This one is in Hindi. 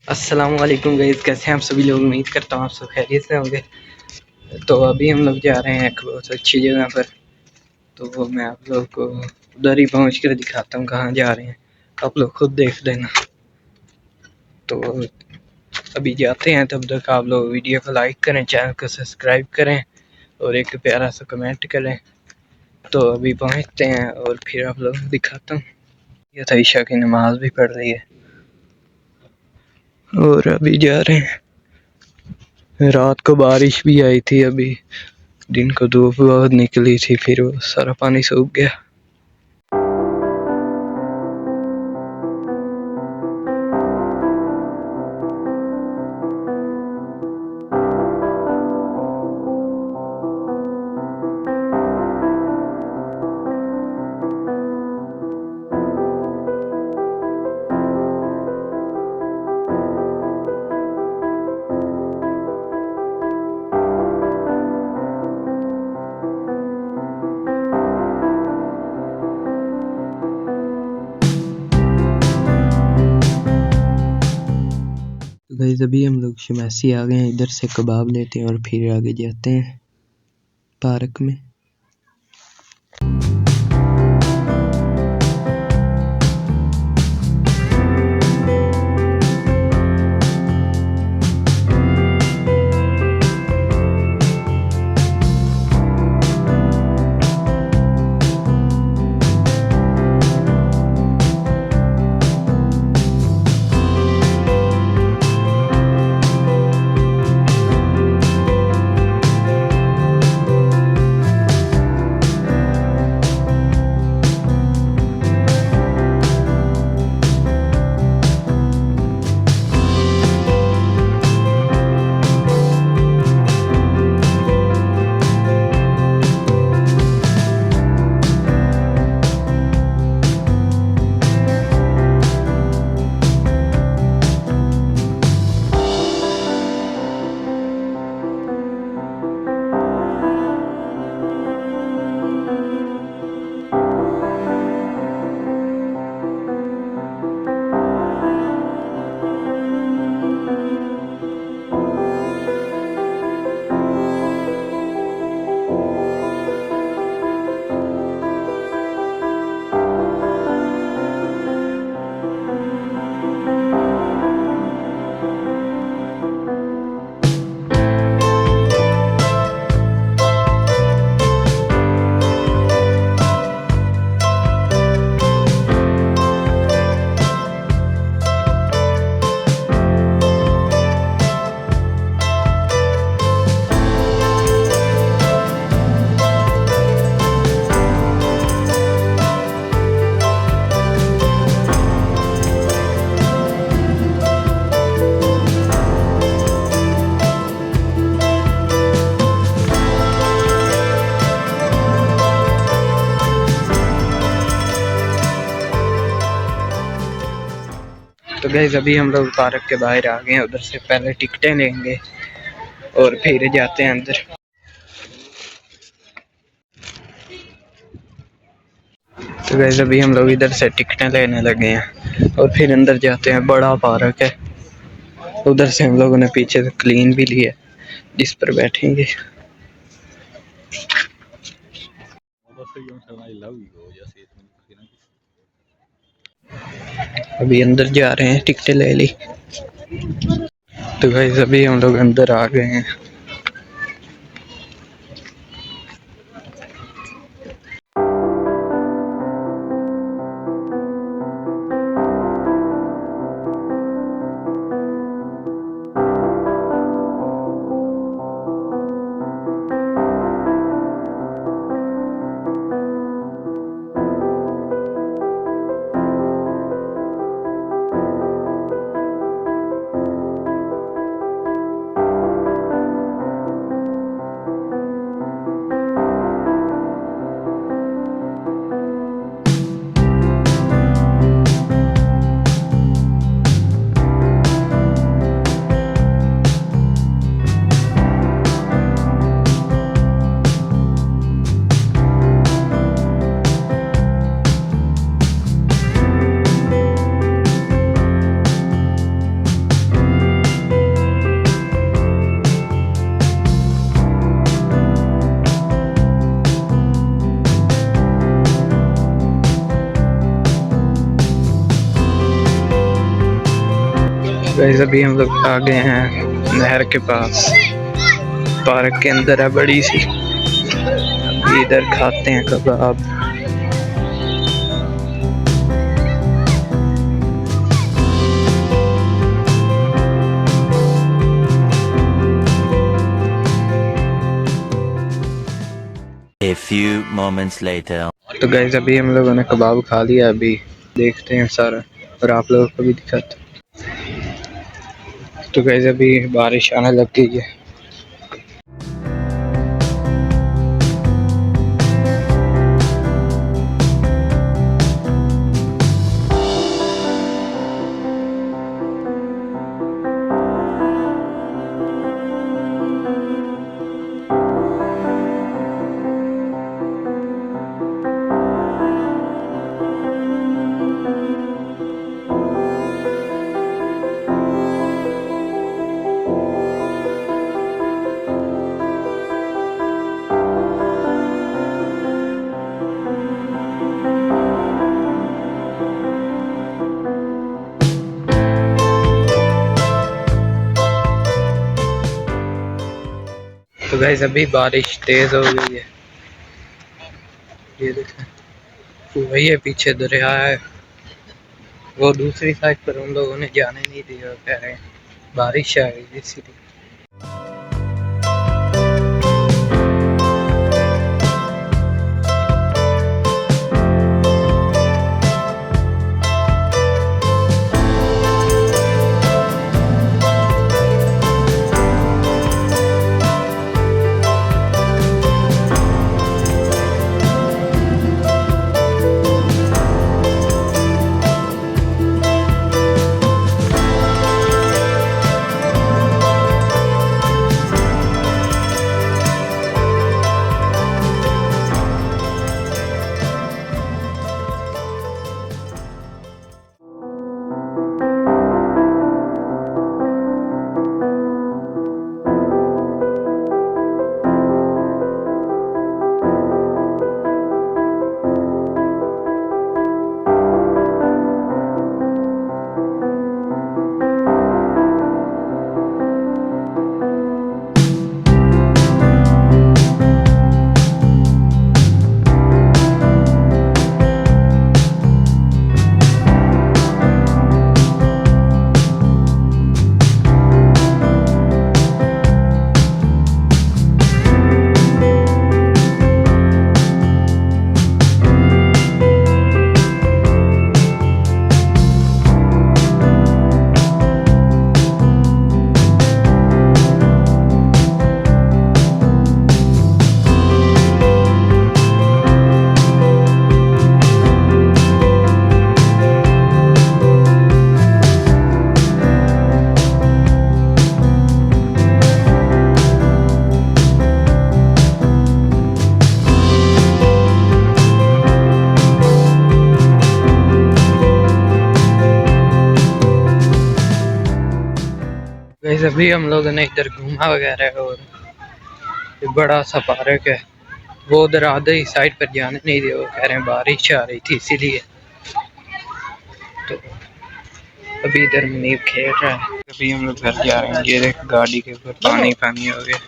अस्सलाम वालेकुम गाइस, कैसे हैं आप सभी लोग। उम्मीद करता हूँ आप सब खैरियत से होंगे। तो अभी हम लोग जा रहे हैं एक बहुत अच्छी जगह पर। तो मैं आप लोग को उधर ही पहुँच कर दिखाता हूँ कहाँ जा रहे हैं, आप लोग खुद देख लेना। तो अभी जाते हैं, तब तक आप लोग वीडियो को लाइक करें, चैनल को सब्सक्राइब करें और एक प्यारा सा कमेंट करें। तो अभी पहुँचते हैं और फिर आप लोग दिखाता हूँ। ये तो ईशा की नमाज भी पढ़ रही है और अभी जा रहे हैं। रात को बारिश भी आई थी, अभी दिन को धूप बहुत निकली थी, फिर वो सारा पानी सूख गया। तो गाइस अभी हम लोग शमैसी आ गए हैं, इधर से कबाब लेते हैं और फिर आगे जाते हैं पार्क में। तो गाइस अभी हम लोग पार्क के बाहर आ गए हैं, उधर से पहले टिकटें लेंगे और फिर जाते हैं अंदर। तो गाइस अभी हम लोग इधर से टिकटें लेने लगे हैं और फिर अंदर जाते हैं। बड़ा पार्क है, उधर से हम लोगों ने पीछे से क्लीन भी लिया जिस पर बैठेंगे। अभी अंदर जा रहे हैं, टिकटें ले ली। तो गाइस अभी हम लोग अंदर आ गए हैं। गाइस अभी हम लोग आ गए हैं नहर के पास, पार्क के अंदर है बड़ी सी। अभी इधर खाते हैं कबाब। A few moments later. तो गाइस अभी हम लोगों ने कबाब खा लिया, अभी देखते हैं सारा और आप लोगों को भी दिखाते हैं। तो गाइस अभी बारिश आने लग गई है। तो गाइस अभी बारिश तेज हो गई है, ये देखें वही है पीछे दरिया है, वो दूसरी साइड पर उन लोगों ने जाने नहीं दिया, कह रहे हैं बारिश आ गई इसीलिए। गाइस अभी हम लोगों ने इधर घूमा वगैरह और ये बड़ा सा पार्क है, वो उधर आधे साइड पर जाने नहीं दिया, वो कह रहे हैं बारिश आ रही थी इसीलिए। तो अभी इधर मुनीब खेल रहा है, अभी हम लोग घर जा रहे हैं। ये देख गाड़ी के ऊपर पानी पानी हो गया।